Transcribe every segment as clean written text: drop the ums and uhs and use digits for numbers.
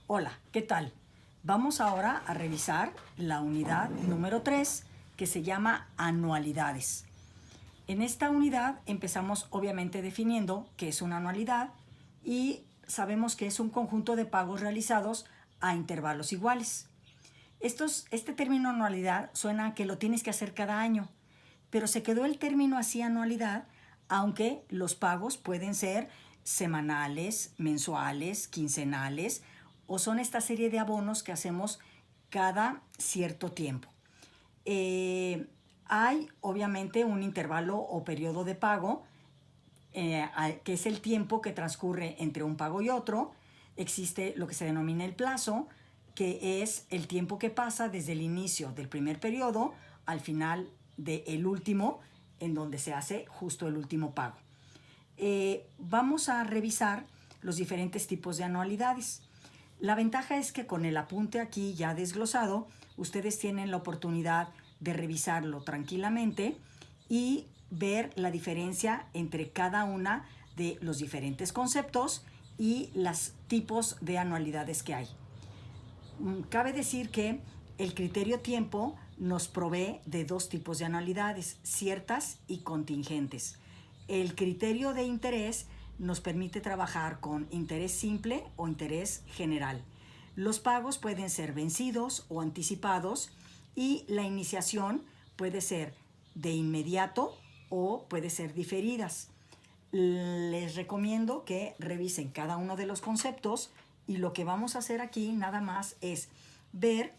Hola, ¿qué tal? Vamos ahora a revisar la unidad número 3 que se llama anualidades. En esta unidad empezamos obviamente definiendo qué es una anualidad y sabemos que es un conjunto de pagos realizados a intervalos iguales. Este término anualidad suena a que lo tienes que hacer cada año, pero se quedó el término así anualidad, aunque los pagos pueden ser semanales, mensuales, quincenales, o son esta serie de abonos que hacemos cada cierto tiempo. Hay obviamente un intervalo o periodo de pago, que es el tiempo que transcurre entre un pago y otro. Existe lo que se denomina el plazo, que es el tiempo que pasa desde el inicio del primer periodo al final del último, en donde se hace justo el último pago. Vamos a revisar los diferentes tipos de anualidades. La ventaja es que con el apunte aquí ya desglosado, ustedes tienen la oportunidad de revisarlo tranquilamente y ver la diferencia entre cada una de los diferentes conceptos y los tipos de anualidades que hay. Cabe decir que el criterio tiempo nos provee de dos tipos de anualidades, ciertas y contingentes. El criterio de interés nos permite trabajar con interés simple o interés general. Los pagos pueden ser vencidos o anticipados y la iniciación puede ser de inmediato o puede ser diferidas. Les recomiendo que revisen cada uno de los conceptos y lo que vamos a hacer aquí nada más es ver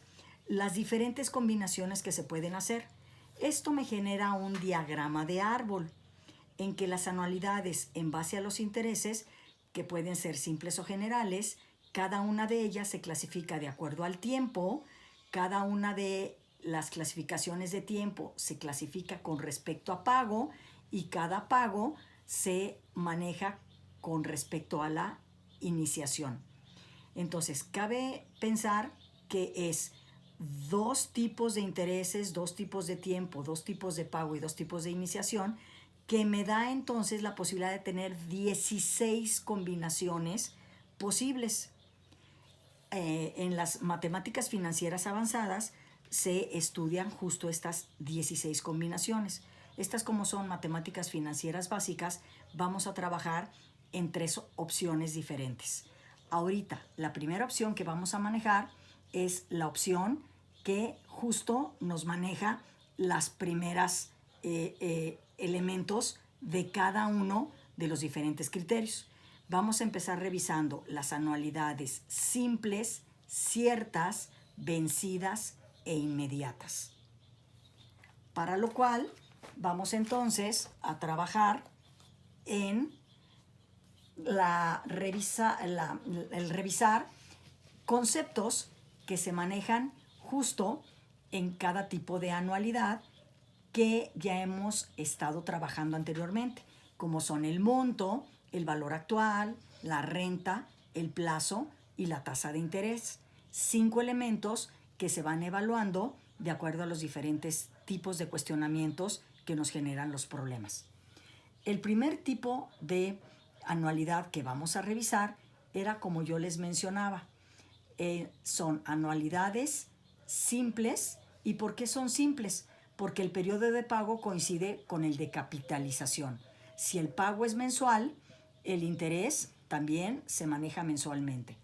las diferentes combinaciones que se pueden hacer. Esto me genera un diagrama de árbol en que las anualidades en base a los intereses, que pueden ser simples o generales, cada una de ellas se clasifica de acuerdo al tiempo, cada una de las clasificaciones de tiempo se clasifica con respecto a pago y cada pago se maneja con respecto a la iniciación. Entonces, cabe pensar que es dos tipos de intereses, dos tipos de tiempo, dos tipos de pago y dos tipos de iniciación, que me da entonces la posibilidad de tener 16 combinaciones posibles. En las matemáticas financieras avanzadas se estudian justo estas 16 combinaciones. Estas, como son matemáticas financieras básicas, vamos a trabajar en tres opciones diferentes. Ahorita, la primera opción que vamos a manejar es la opción que justo nos maneja las primeras elementos de cada uno de los diferentes criterios. Vamos a empezar revisando las anualidades simples, ciertas, vencidas e inmediatas. Para lo cual vamos entonces a trabajar en el revisar conceptos que se manejan justo en cada tipo de anualidad que ya hemos estado trabajando anteriormente, como son el monto, el valor actual, la renta, el plazo y la tasa de interés. 5 elementos que se van evaluando de acuerdo a los diferentes tipos de cuestionamientos que nos generan los problemas. El primer tipo de anualidad que vamos a revisar era, como yo les mencionaba, son anualidades simples. ¿Y por qué son simples? Porque el periodo de pago coincide con el de capitalización. Si el pago es mensual, el interés también se maneja mensualmente.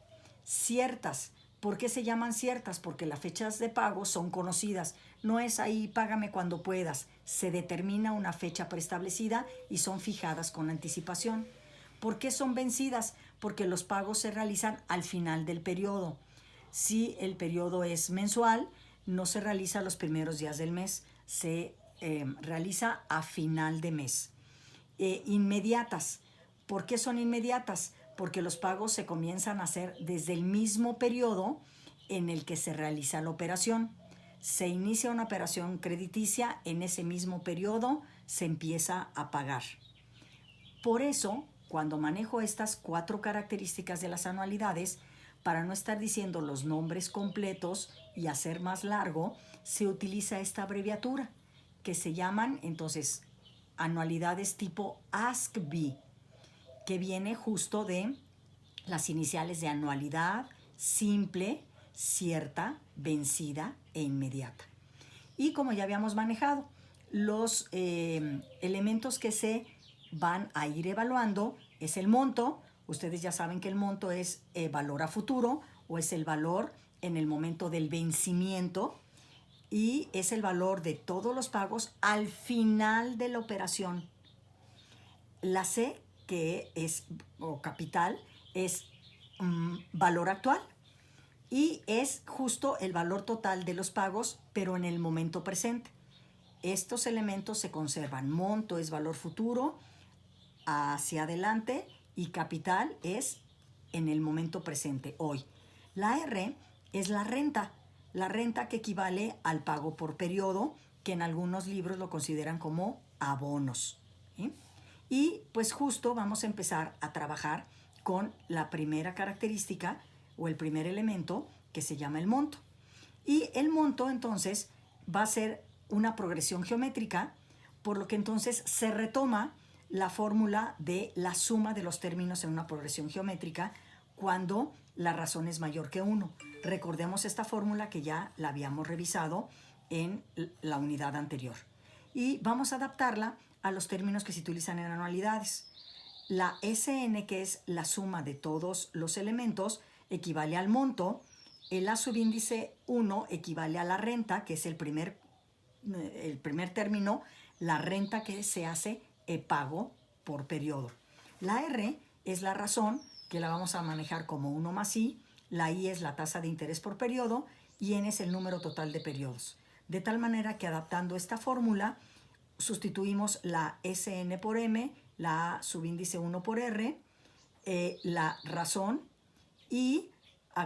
Ciertas. ¿Por qué se llaman ciertas? Porque las fechas de pago son conocidas. No es ahí, págame cuando puedas. Se determina una fecha preestablecida y son fijadas con anticipación. ¿Por qué son vencidas? Porque los pagos se realizan al final del periodo. Si el periodo es mensual, no se realiza los primeros días del mes, se realiza a final de mes. Inmediatas. ¿Por qué son inmediatas? Porque los pagos se comienzan a hacer desde el mismo periodo en el que se realiza la operación. Se inicia una operación crediticia, en ese mismo periodo se empieza a pagar. Por eso, cuando manejo estas 4 características de las anualidades, para no estar diciendo los nombres completos y hacer más largo, se utiliza esta abreviatura, que se llaman entonces anualidades tipo ASCB, que viene justo de las iniciales de anualidad, simple, cierta, vencida e inmediata. Y como ya habíamos manejado, los elementos que se van a ir evaluando es el monto. Ustedes ya saben que el monto es valor a futuro o es el valor en el momento del vencimiento y es el valor de todos los pagos al final de la operación. La C, que es o capital, es valor actual y es justo el valor total de los pagos, pero en el momento presente. Estos elementos se conservan. Monto es valor futuro hacia adelante y capital es en el momento presente, hoy. La R es la renta que equivale al pago por periodo, que en algunos libros lo consideran como abonos. ¿Sí? Y pues justo vamos a empezar a trabajar con la primera característica o el primer elemento que se llama el monto. Y el monto entonces va a ser una progresión geométrica, por lo que entonces se retoma la fórmula de la suma de los términos en una progresión geométrica cuando la razón es mayor que 1. Recordemos esta fórmula que ya la habíamos revisado en la unidad anterior. Y vamos a adaptarla a los términos que se utilizan en anualidades. La SN, que es la suma de todos los elementos, equivale al monto. El A subíndice 1 equivale a la renta, que es el primer término, la renta que se hace pago por periodo. La R es la razón, que la vamos a manejar como 1 más I. La I es la tasa de interés por periodo y N es el número total de periodos. De tal manera que adaptando esta fórmula, sustituimos la SN por M, la A subíndice 1 por R, la razón, y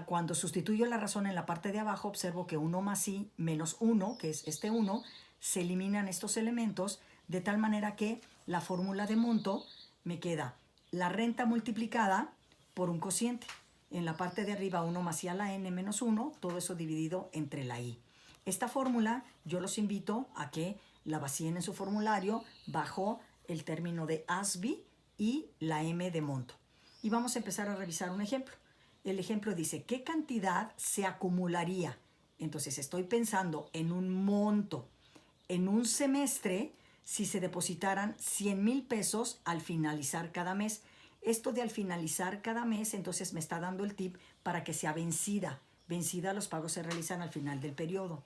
cuando sustituyo la razón en la parte de abajo, observo que 1 más I menos 1, que es este 1, se eliminan estos elementos, de tal manera que la fórmula de monto me queda la renta multiplicada por un cociente. En la parte de arriba 1 más I a la N menos 1, todo eso dividido entre la I. Esta fórmula yo los invito a que la vacíen en su formulario bajo el término de ASBI y la M de monto. Y vamos a empezar a revisar un ejemplo. El ejemplo dice, ¿qué cantidad se acumularía? Entonces estoy pensando en un monto. En un semestre, si se depositaran 100,000 pesos al finalizar cada mes. Esto de al finalizar cada mes, entonces me está dando el tip para que sea vencida. Vencida, los pagos se realizan al final del periodo.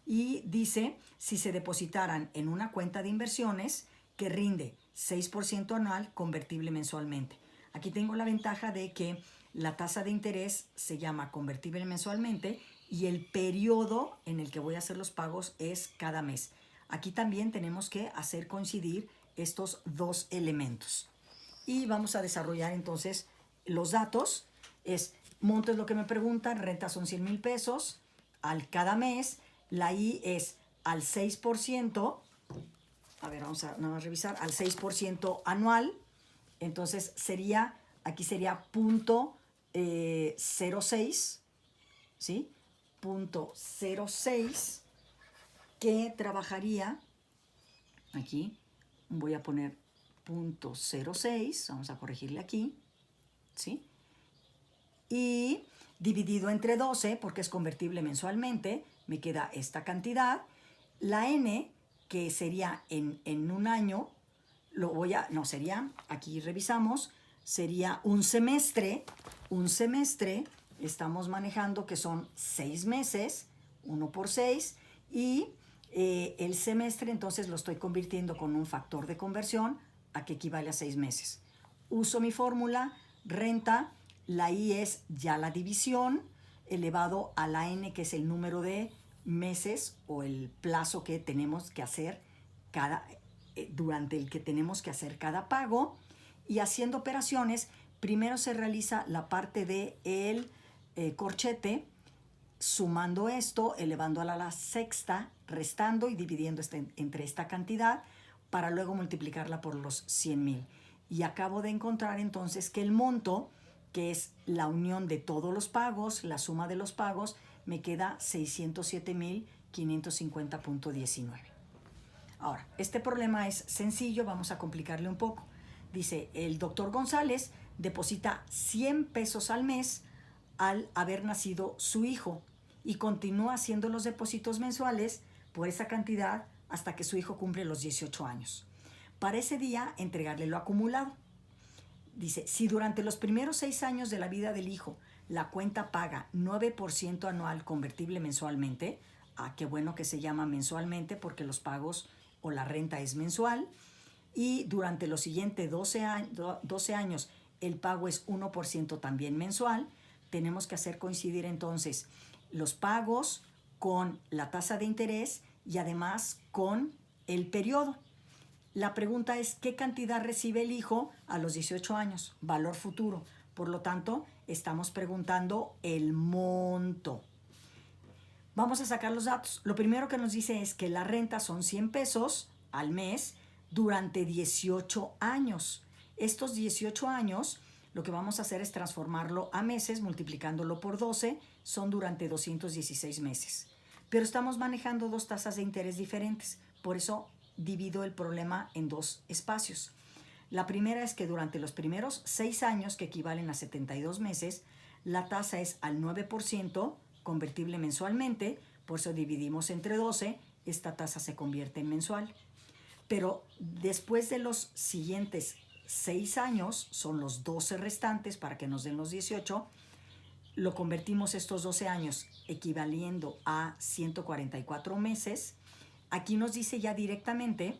Y dice, si se depositaran en una cuenta de inversiones que rinde 6% anual, convertible mensualmente. Aquí tengo la ventaja de que la tasa de interés se llama convertible mensualmente y el periodo en el que voy a hacer los pagos es cada mes. Aquí también tenemos que hacer coincidir estos dos elementos. Y vamos a desarrollar entonces los datos. Monto es lo que me preguntan, renta son 100,000 pesos al cada mes. La I es al 6%. A ver, vamos a nada más revisar. Al 6% anual. Entonces aquí sería punto 0,6, ¿sí? Punto 0,6 que trabajaría, aquí voy a poner punto 0,6, vamos a corregirle aquí, ¿sí? Y dividido entre 12, porque es convertible mensualmente, me queda esta cantidad. La N, que sería en un año, aquí revisamos, sería un semestre, estamos manejando que son 6 meses, 1 por 6, y el semestre entonces lo estoy convirtiendo con un factor de conversión a que equivale a 6 meses. Uso mi fórmula, renta, la I es ya la división, elevado a la N, que es el número de meses o el plazo que tenemos que hacer durante el que tenemos que hacer cada pago. Y haciendo operaciones, primero se realiza la parte del corchete, sumando esto, elevando a la sexta, restando y dividiendo entre esta cantidad para luego multiplicarla por los 100,000. Y acabo de encontrar entonces que el monto, que es la unión de todos los pagos, la suma de los pagos, me queda 607,550.19. Ahora, este problema es sencillo, vamos a complicarle un poco. Dice, el doctor González deposita 100 pesos al mes al haber nacido su hijo y continúa haciendo los depósitos mensuales por esa cantidad hasta que su hijo cumple los 18 años. Para ese día, entregarle lo acumulado. Dice, si durante los primeros 6 años de la vida del hijo la cuenta paga 9% anual convertible mensualmente, qué bueno que se llama mensualmente porque los pagos o la renta es mensual, y durante los siguientes 12 años el pago es 1% también mensual, tenemos que hacer coincidir entonces los pagos con la tasa de interés y además con el periodo. La pregunta es, ¿qué cantidad recibe el hijo a los 18 años? Valor futuro. Por lo tanto, estamos preguntando el monto. Vamos a sacar los datos. Lo primero que nos dice es que la renta son 100 pesos al mes durante 18 años. Estos 18 años, lo que vamos a hacer es transformarlo a meses, multiplicándolo por 12, son durante 216 meses. Pero estamos manejando dos tasas de interés diferentes, por eso divido el problema en dos espacios. La primera es que durante los primeros 6 años, que equivalen a 72 meses, la tasa es al 9%, convertible mensualmente, por eso dividimos entre 12, esta tasa se convierte en mensual. Pero después de los siguientes 6 años, son los 12 restantes para que nos den los 18, lo convertimos estos 12 años equivaliendo a 144 meses. Aquí nos dice ya directamente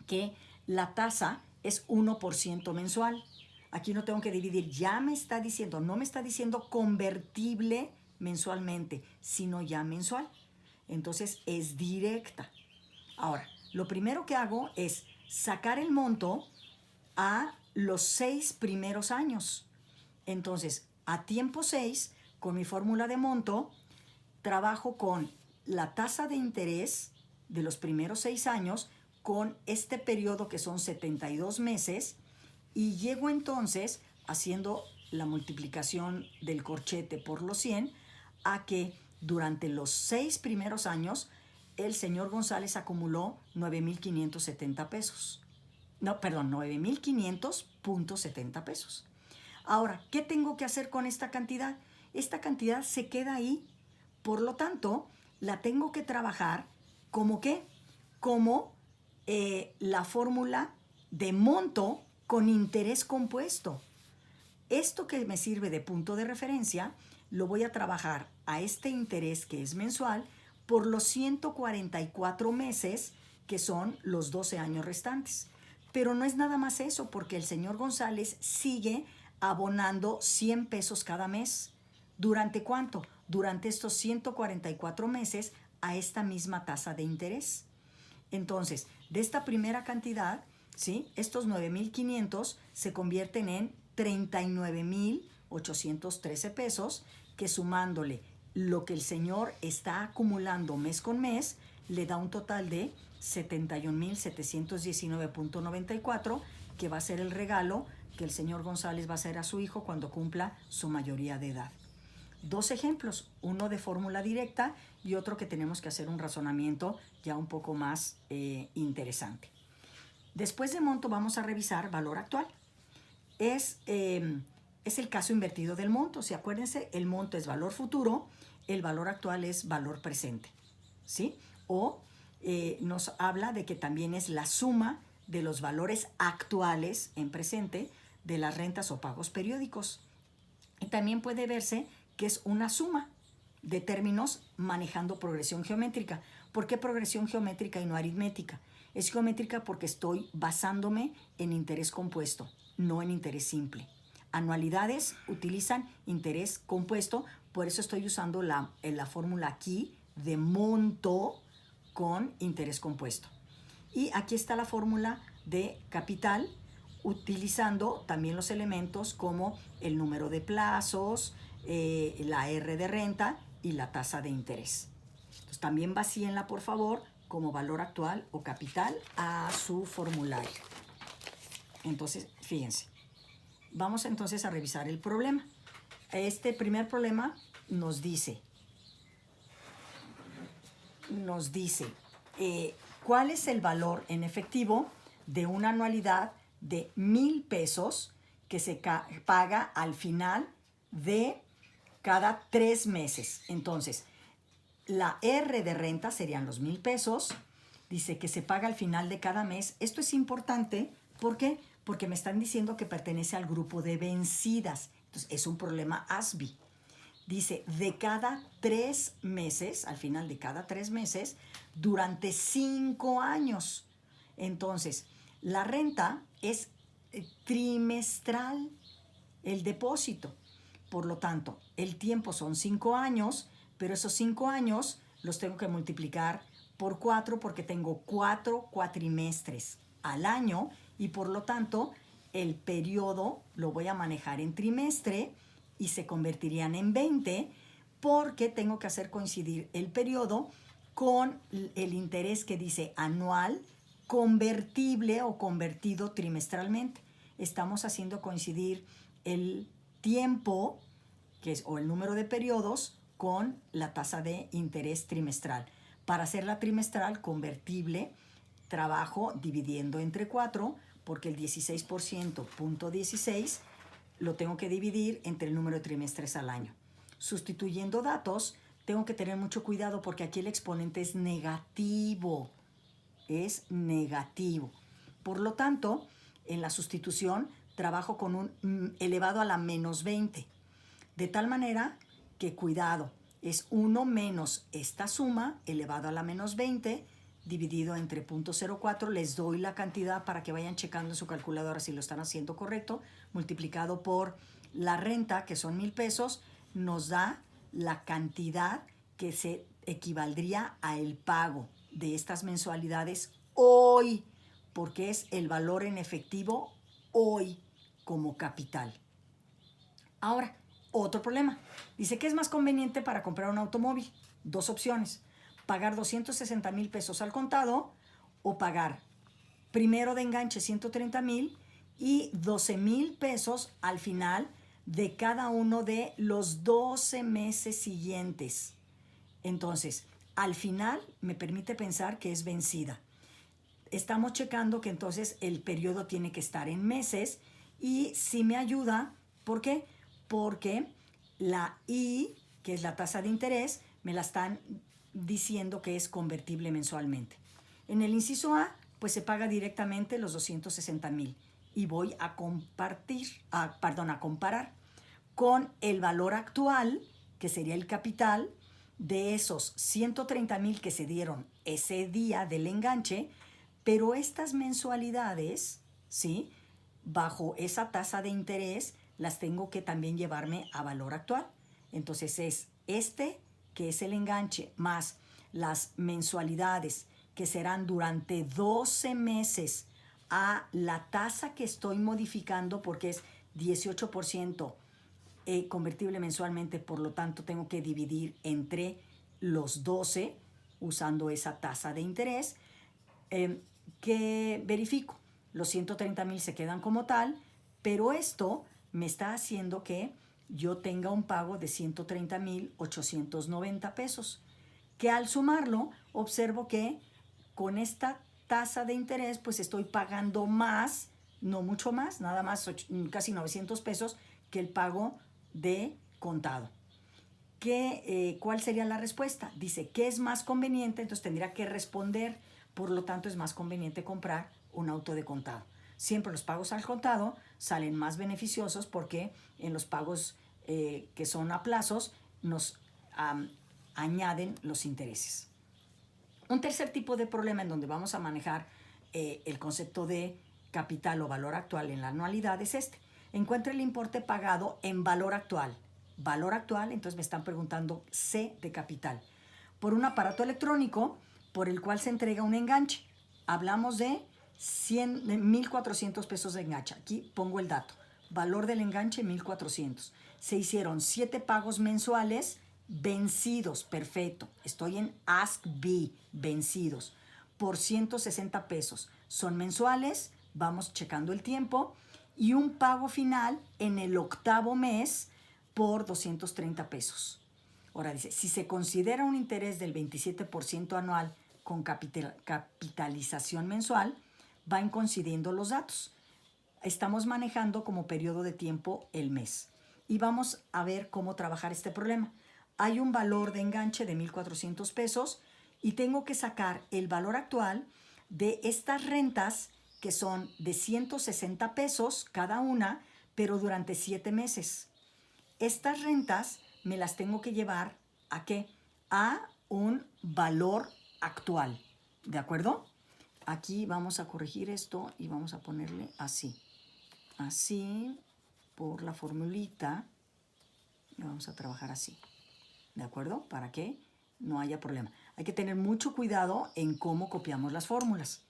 que la tasa es 1% mensual. Aquí no tengo que dividir, ya me está diciendo, no me está diciendo convertible mensualmente, sino ya mensual. Entonces es directa. Ahora, lo primero que hago es sacar el monto a los 6 primeros años. Entonces, a tiempo 6, con mi fórmula de monto, trabajo con la tasa de interés de los primeros 6 años con este periodo que son 72 meses y llego entonces, haciendo la multiplicación del corchete por los 100, a que durante los 6 primeros años el señor González acumuló 9,570 pesos. No, perdón, 9,500.70 pesos. Ahora, ¿qué tengo que hacer con esta cantidad? Esta cantidad se queda ahí. Por lo tanto, la tengo que trabajar como ¿qué? Como la fórmula de monto con interés compuesto. Esto que me sirve de punto de referencia, lo voy a trabajar a este interés que es mensual por los 144 meses que son los 12 años restantes. Pero no es nada más eso, porque el señor González sigue abonando 100 pesos cada mes. ¿Durante cuánto? Durante estos 144 meses a esta misma tasa de interés. Entonces, de esta primera cantidad, ¿sí?, estos 9,500 se convierten en 39,813 pesos, que sumándole lo que el señor está acumulando mes con mes, le da un total de 71,719.94, que va a ser el regalo que el señor González va a hacer a su hijo cuando cumpla su mayoría de edad. Dos ejemplos, uno de fórmula directa y otro que tenemos que hacer un razonamiento ya un poco más interesante. Después de monto vamos a revisar valor actual. Es el caso invertido del monto. Si acuérdense, el monto es valor futuro, el valor actual es valor presente, ¿sí? O nos habla de que también es la suma de los valores actuales en presente de las rentas o pagos periódicos. Y también puede verse que es una suma de términos manejando progresión geométrica. ¿Por qué progresión geométrica y no aritmética? Es geométrica porque estoy basándome en interés compuesto, no en interés simple. Anualidades utilizan interés compuesto, por eso estoy usando la fórmula aquí de monto con interés compuesto. Y aquí está la fórmula de capital, utilizando también los elementos como el número de plazos, la R de renta y la tasa de interés. Entonces, también vacíenla, por favor, como valor actual o capital a su formulario. Entonces, fíjense. Vamos entonces a revisar el problema. Este primer problema nos dice cuál es el valor en efectivo de una anualidad de 1,000 pesos que se paga al final de cada 3 meses. Entonces, la R de renta serían los 1,000 pesos. Dice que se paga al final de cada mes. Esto es importante. ¿Por qué? Porque me están diciendo que pertenece al grupo de vencidas. Entonces, es un problema ASBI. Dice, de cada 3 meses, al final de cada 3 meses, durante 5 años. Entonces, la renta es trimestral, el depósito. Por lo tanto, el tiempo son 5 años, pero esos 5 años los tengo que multiplicar por 4 porque tengo 4 cuatrimestres al año y por lo tanto el periodo lo voy a manejar en trimestre y se convertirían en 20 porque tengo que hacer coincidir el periodo con el interés que dice anual, convertible o convertido trimestralmente. Estamos haciendo coincidir el tiempo o el número de periodos con la tasa de interés trimestral. Para hacerla trimestral convertible, trabajo dividiendo entre 4 porque el 16%, punto 16, lo tengo que dividir entre el número de trimestres al año. Sustituyendo datos, tengo que tener mucho cuidado porque aquí el exponente es negativo. Es negativo. Por lo tanto, en la sustitución trabajo con un elevado a la menos 20. De tal manera que, cuidado, es 1 menos esta suma elevado a la menos 20 dividido entre 0.04, les doy la cantidad para que vayan checando en su calculadora si lo están haciendo correcto, multiplicado por la renta, que son 1,000 pesos, nos da la cantidad que se equivaldría a el pago de estas mensualidades hoy, porque es el valor en efectivo hoy como capital. Ahora, otro problema. Dice que es más conveniente para comprar un automóvil. 2 opciones. Pagar 260,000 pesos al contado o pagar primero de enganche 130,000 y 12,000 pesos al final de cada uno de los 12 meses siguientes. Entonces, al final me permite pensar que es vencida. Estamos checando que entonces el periodo tiene que estar en meses y sí me ayuda. ¿Por qué? Porque la I, que es la tasa de interés, me la están diciendo que es convertible mensualmente. En el inciso A, pues se paga directamente los 260,000 y voy a comparar con el valor actual, que sería el capital, de esos 130,000 que se dieron ese día del enganche, pero estas mensualidades, ¿sí?, bajo esa tasa de interés, las tengo que también llevarme a valor actual. Entonces es que es el enganche, más las mensualidades, que serán durante 12 meses a la tasa que estoy modificando, porque es 18% convertible mensualmente, por lo tanto tengo que dividir entre los 12 usando esa tasa de interés, que verifico. Los 130,000 se quedan como tal, pero esto me está haciendo que yo tenga un pago de 130,890 pesos, que al sumarlo observo que con esta tasa de interés pues estoy pagando más, no mucho más, nada más casi 900 pesos que el pago de contado. ¿Cuál sería la respuesta? Dice que es más conveniente, entonces tendría que responder, por lo tanto es más conveniente comprar un auto de contado. Siempre los pagos al contado salen más beneficiosos porque en los pagos que son a plazos nos añaden los intereses. Un tercer tipo de problema en donde vamos a manejar el concepto de capital o valor actual en la anualidad es este. Encuentra el importe pagado en valor actual. Valor actual, entonces me están preguntando C de capital. Por un aparato electrónico por el cual se entrega un enganche. Hablamos de 1,400 pesos de enganche. Aquí pongo el dato. Valor del enganche 1,400. Se hicieron 7 pagos mensuales vencidos. Perfecto. Estoy en Ask B, vencidos. Por 160 pesos. Son mensuales. Vamos checando el tiempo. Y un pago final en el 8º mes por 230 pesos. Ahora dice, si se considera un interés del 27% anual con capitalización mensual, van coincidiendo los datos. Estamos manejando como periodo de tiempo el mes. y vamos a ver cómo trabajar este problema. Hay un valor de enganche de 1,400 pesos y tengo que sacar el valor actual de estas rentas que son de 160 pesos cada una, pero durante 7 meses. Estas rentas me las tengo que llevar ¿a qué? A un valor actual, ¿de acuerdo? Aquí vamos a corregir esto y vamos a ponerle así. Así, por la formulita, y vamos a trabajar así, ¿de acuerdo? Para que no haya problema. Hay que tener mucho cuidado en cómo copiamos las fórmulas.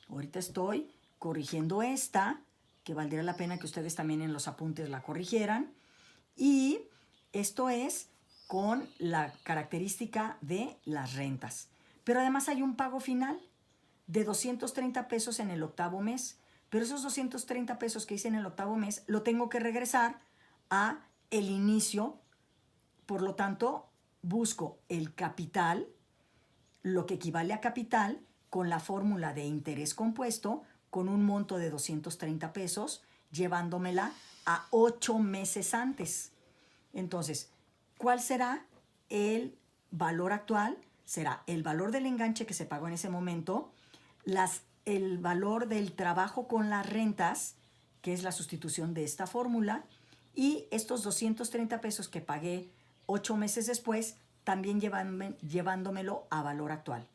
Ahorita estoy corrigiendo esta, que valdría la pena que ustedes también en los apuntes la corrigieran. Y esto es con la característica de las rentas. Pero además hay un pago final de 230 pesos en el octavo mes. Pero esos 230 pesos que hice en el octavo mes lo tengo que regresar a el inicio. Por lo tanto, busco el capital, lo que equivale a capital, con la fórmula de interés compuesto, con un monto de 230 pesos, llevándomela a 8 meses antes. Entonces, ¿cuál será el valor actual? Será el valor del enganche que se pagó en ese momento, el valor del trabajo con las rentas, que es la sustitución de esta fórmula, y estos 230 pesos que pagué 8 meses después, también llevándomelo a valor actual.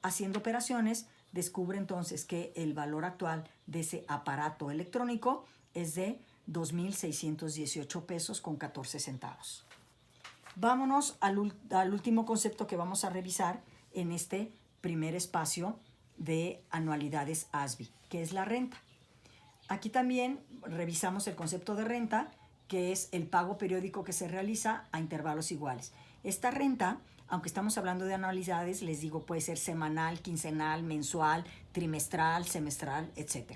Haciendo operaciones, descubre entonces que el valor actual de ese aparato electrónico es de 2,618 pesos con 14 centavos. Vámonos al último concepto que vamos a revisar en este primer espacio de anualidades ASBI, que es la renta. Aquí también revisamos el concepto de renta, que es el pago periódico que se realiza a intervalos iguales. Esta renta, aunque estamos hablando de anualidades, les digo, puede ser semanal, quincenal, mensual, trimestral, semestral, etc.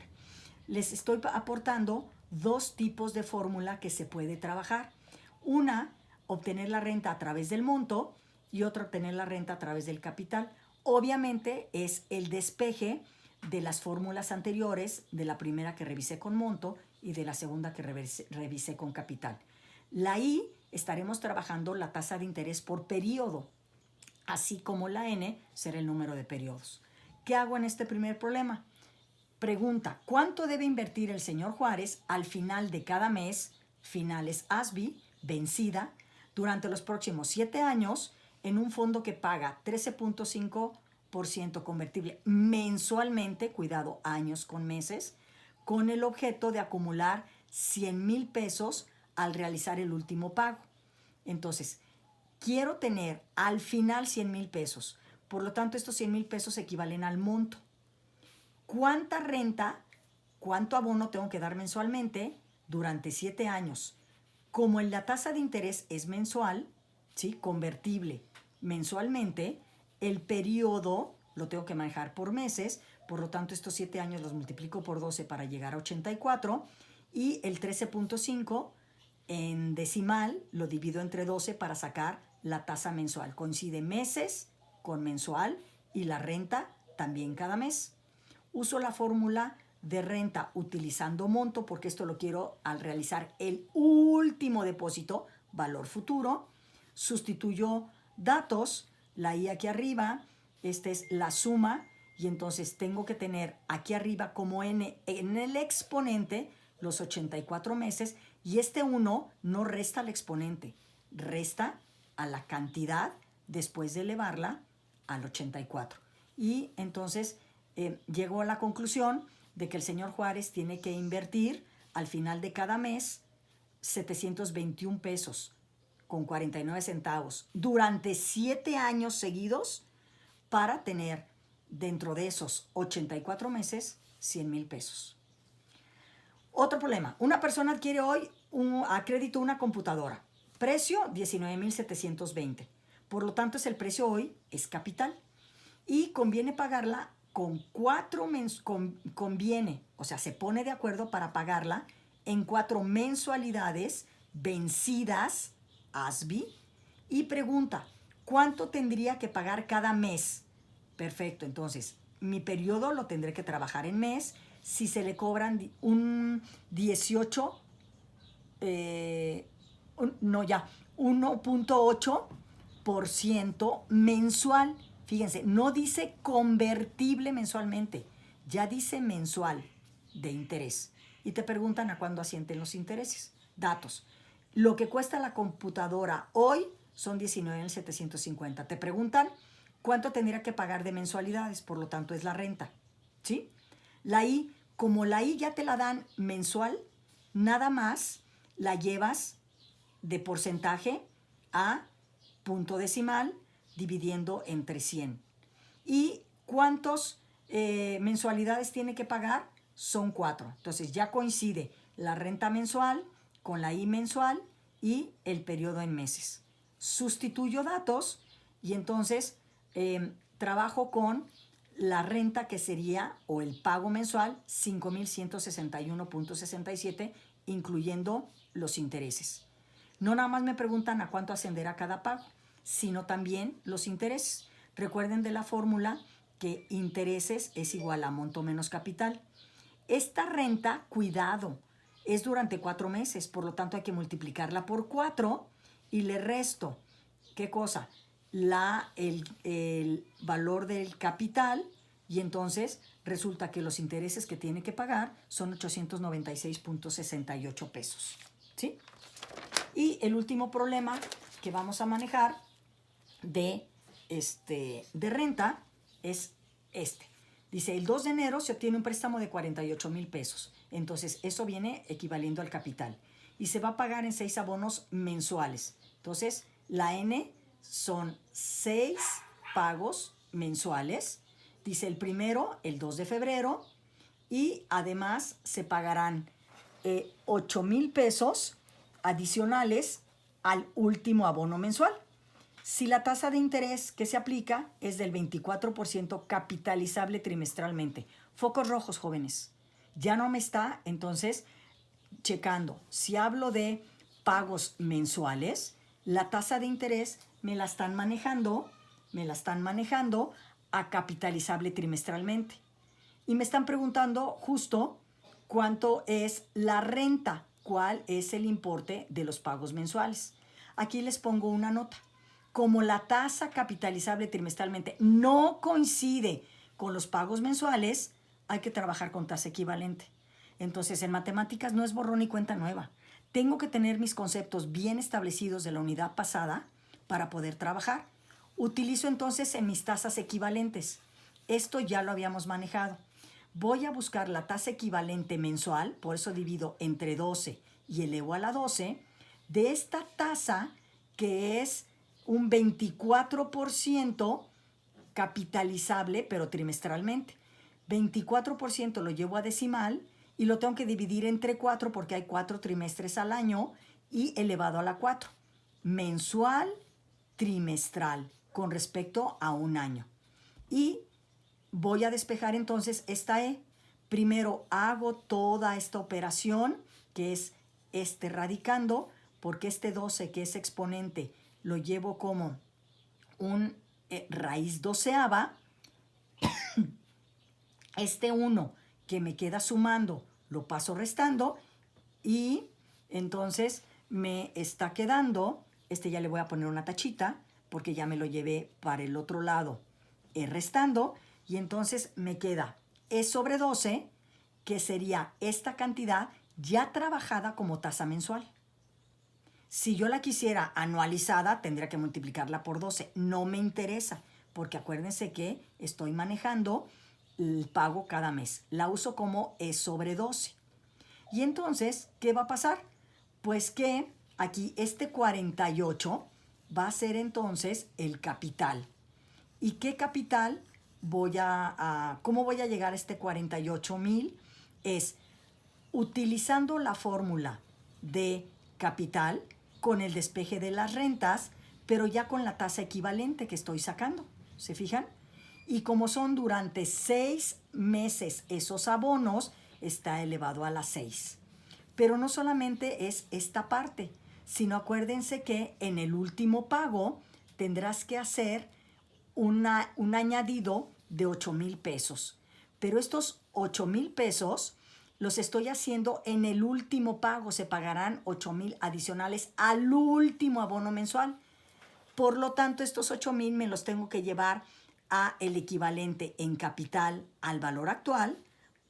Les estoy aportando dos tipos de fórmula que se puede trabajar. Una, obtener la renta a través del monto, y otra, obtener la renta a través del capital. Obviamente es el despeje de las fórmulas anteriores, de la primera que revisé con monto y de la segunda que revisé con capital. La I, estaremos trabajando la tasa de interés por periodo, así como la N será el número de periodos. ¿Qué hago en este primer problema? Pregunta, ¿cuánto debe invertir el señor Juárez al final de cada mes, finales ASBI, vencida, durante los próximos 7 años, en un fondo que paga 13.5% convertible mensualmente, cuidado, años con meses, con el objeto de acumular 100,000 pesos al realizar el último pago? Entonces, quiero tener al final 100,000 pesos. Por lo tanto, estos 100,000 pesos equivalen al monto. ¿Cuánta renta, cuánto abono tengo que dar mensualmente durante 7 años? Como la tasa de interés es mensual, ¿sí?, convertible mensualmente, el periodo lo tengo que manejar por meses. Por lo tanto, estos 7 años los multiplico por 12 para llegar a 84, y el 13.5 en decimal lo divido entre 12 para sacar la tasa mensual. Coincide meses con mensual y la renta también cada mes. Uso la fórmula de renta utilizando monto, porque esto lo quiero al realizar el último depósito, valor futuro. Sustituyo datos, la I aquí arriba, esta es la suma, y entonces tengo que tener aquí arriba como N en el exponente los 84 meses, y este 1 no resta al exponente, resta a la cantidad después de elevarla al 84. Y entonces llego a la conclusión de que el señor Juárez tiene que invertir al final de cada mes 721 pesos con 49 centavos durante 7 años seguidos para tener dentro de esos 84 meses 100,000 pesos. Otro problema. Una persona adquiere hoy a crédito una computadora. Precio 19,720. Por lo tanto, el precio hoy es capital. Y conviene pagarla con 4 conviene, o sea, se pone de acuerdo para pagarla en 4 mensualidades vencidas, ASBI, y pregunta, ¿cuánto tendría que pagar cada mes? Perfecto, entonces, mi periodo lo tendré que trabajar en mes. Si se le cobran un 18 no ya, 1.8% mensual. Fíjense, no dice convertible mensualmente, ya dice mensual de interés. Y te preguntan a cuándo asienten los intereses. Datos. Lo que cuesta la computadora hoy son 19,750. Te preguntan cuánto tendría que pagar de mensualidades, por lo tanto es la renta. ¿Sí? La I, como la I ya te la dan mensual, nada más la llevas de porcentaje a punto decimal dividiendo entre 100. ¿Y cuántas mensualidades tiene que pagar? Son 4. Entonces ya coincide la renta mensual con la I mensual y el periodo en meses. Sustituyo datos y entonces trabajo con la renta que sería, o el pago mensual, 5,161.67, incluyendo los intereses. No nada más me preguntan a cuánto ascenderá cada pago, sino también los intereses. Recuerden de la fórmula que intereses es igual a monto menos capital. Esta renta, cuidado, es durante 4 meses, por lo tanto hay que multiplicarla por 4 y le resto, ¿qué cosa? El valor del capital, y entonces resulta que los intereses que tiene que pagar son 896.68 pesos. ¿Sí? Y el último problema que vamos a manejar de renta es este. Dice, el 2 de enero se obtiene un préstamo de 48,000 pesos. Entonces, eso viene equivaliendo al capital. Y se va a pagar en 6 abonos mensuales. Entonces, la N son 6 pagos mensuales. Dice el primero, el 2 de febrero. Y además se pagarán 8,000 pesos adicionales al último abono mensual. Si la tasa de interés que se aplica es del 24% capitalizable trimestralmente. Focos rojos, jóvenes. Ya no me está, entonces, checando. Si hablo de pagos mensuales, la tasa de interés me la están manejando a capitalizable trimestralmente. Y me están preguntando justo cuánto es la renta, cuál es el importe de los pagos mensuales. Aquí les pongo una nota. Como la tasa capitalizable trimestralmente no coincide con los pagos mensuales, hay que trabajar con tasa equivalente. Entonces, en matemáticas no es borrón y cuenta nueva. Tengo que tener mis conceptos bien establecidos de la unidad pasada para poder trabajar. Utilizo entonces en mis tasas equivalentes. Esto ya lo habíamos manejado. Voy a buscar la tasa equivalente mensual, por eso divido entre 12 y elevo a la 12, de esta tasa que es un 24% capitalizable, pero trimestralmente. 24% lo llevo a decimal y lo tengo que dividir entre 4 porque hay 4 trimestres al año y elevado a la 4. Mensual, trimestral, con respecto a un año. Y voy a despejar entonces esta E. Primero hago toda esta operación, que es radicando, porque este 12, que es exponente, lo llevo como un raíz doceava. Este 1 que me queda sumando lo paso restando y entonces me está quedando, ya le voy a poner una tachita porque ya me lo llevé para el otro lado restando, y entonces me queda E sobre 12, que sería esta cantidad ya trabajada como tasa mensual. Si yo la quisiera anualizada, tendría que multiplicarla por 12. No me interesa, porque acuérdense que estoy manejando el pago cada mes. La uso como E sobre 12. Y entonces, ¿qué va a pasar? Pues que aquí este 48 va a ser entonces el capital. ¿Y qué capital cómo voy a llegar a este 48,000? Es utilizando la fórmula de capital con el despeje de las rentas, pero ya con la tasa equivalente que estoy sacando. ¿Se fijan? Y como son durante 6 meses esos abonos, está elevado a las 6. Pero no solamente es esta parte, sino acuérdense que en el último pago tendrás que hacer un añadido de 8,000 pesos. Pero estos 8,000 pesos los estoy haciendo en el último pago. Se pagarán 8,000 adicionales al último abono mensual. Por lo tanto, estos 8,000 me los tengo que llevar a el equivalente en capital al valor actual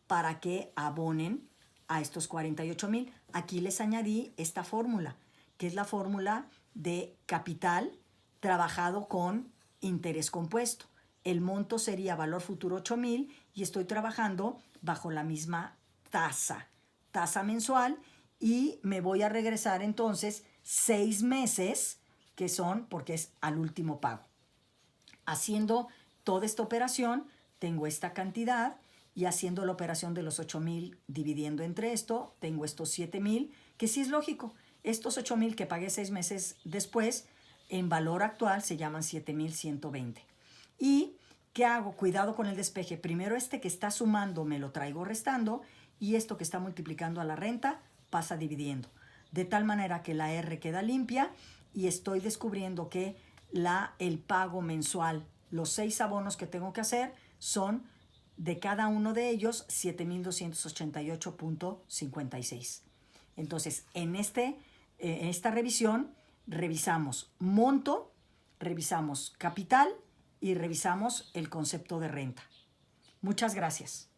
para que abonen a estos 48,000. Aquí les añadí esta fórmula, que es la fórmula de capital trabajado con interés compuesto. El monto sería valor futuro 8,000 y estoy trabajando bajo la misma tasa mensual, y me voy a regresar entonces 6 meses, que son porque es al último pago. Haciendo toda esta operación, tengo esta cantidad, y haciendo la operación de los 8,000 dividiendo entre esto, tengo estos 7,000, que sí es lógico. Estos 8,000 que pagué 6 meses después, en valor actual se llaman 7,120. ¿Y qué hago? Cuidado con el despeje. Primero este que está sumando me lo traigo restando, y esto que está multiplicando a la renta pasa dividiendo. De tal manera que la R queda limpia, y estoy descubriendo que el pago mensual, los 6 abonos que tengo que hacer, son de cada uno de ellos 7,288.56. Entonces, en esta revisión, revisamos monto, revisamos capital y revisamos el concepto de renta. Muchas gracias.